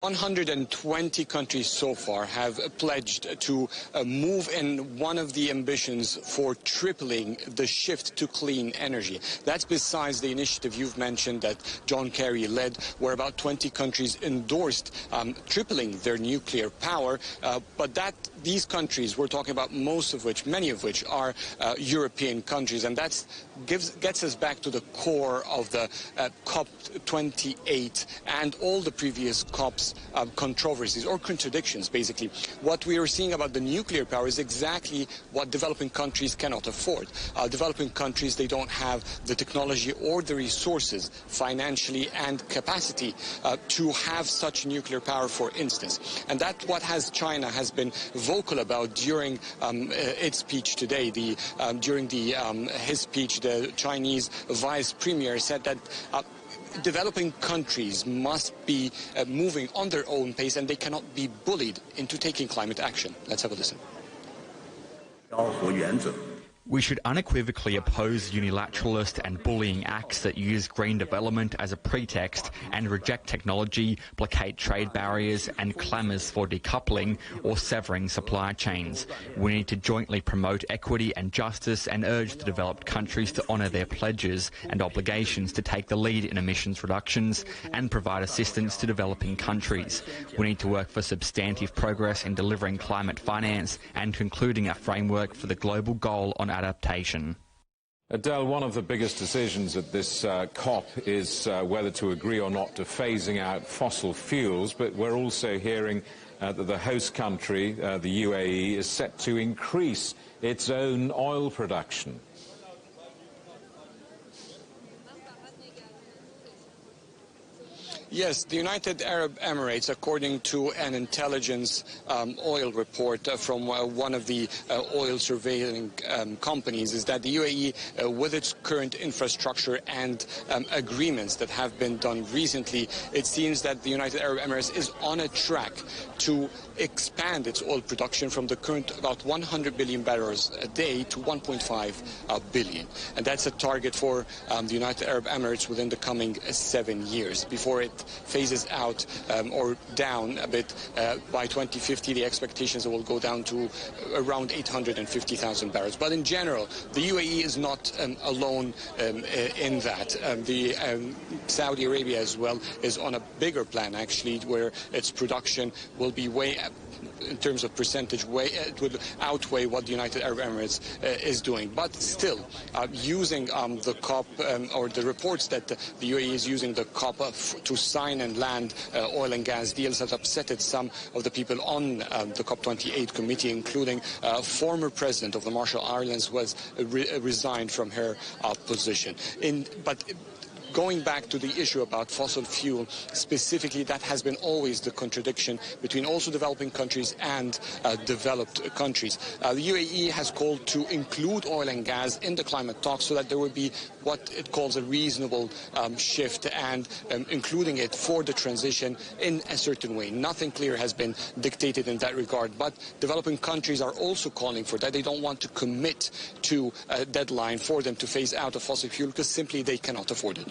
120 countries so far have pledged to move in one of the ambitions for tripling the shift to clean energy. That's besides the initiative you've mentioned that John Kerry led, where about 20 countries endorsed tripling their nuclear power. But these countries, we're talking about many of which are European countries, and that gets us back to the core of the COP28 and all the previous COPs. Controversies or contradictions, basically. What we are seeing about the nuclear power is exactly what developing countries cannot afford. Developing countries, they don't have the technology or the resources, financially and capacity, to have such nuclear power, for instance. And that's what China has been vocal about during its speech today. During his speech, the Chinese vice premier said that developing countries must be moving on their own pace, and they cannot be bullied into taking climate action. Let's have a listen. We should unequivocally oppose unilateralist and bullying acts that use green development as a pretext and reject technology, blockade trade barriers and clamours for decoupling or severing supply chains. We need to jointly promote equity and justice and urge the developed countries to honour their pledges and obligations to take the lead in emissions reductions and provide assistance to developing countries. We need to work for substantive progress in delivering climate finance and concluding a framework for the global goal on adaptation. Adel, one of the biggest decisions at this COP is whether to agree or not to phasing out fossil fuels, but we're also hearing that the host country, the UAE, is set to increase its own oil production. Yes, the United Arab Emirates, according to an intelligence oil report from one of the oil surveying companies, is that the UAE, with its current infrastructure and agreements that have been done recently, it seems that the United Arab Emirates is on a track to expand its oil production from the current about 100 billion barrels a day to 1.5 billion. And that's a target for the United Arab Emirates within the coming 7 years. Before it phases out or down a bit by 2050, the expectations will go down to around 850,000 barrels. But in general, the UAE is not alone in that. Saudi Arabia as well is on a bigger plan, actually, where its production will be way, in terms of percentage, it will outweigh what the United Arab Emirates is doing. But still, using the COP or the reports that the UAE is using the COP to sign and land oil and gas deals has upset some of the people on the COP28 committee, including former president of the Marshall Islands, who has resigned from her position. But going back to the issue about fossil fuel specifically, that has been always the contradiction between also developing countries and developed countries. The UAE has called to include oil and gas in the climate talks so that there would be what it calls a reasonable shift, and including it for the transition in a certain way. Nothing clear has been dictated in that regard, but developing countries are also calling for that. They don't want to commit to a deadline for them to phase out of fossil fuel because simply they cannot afford it.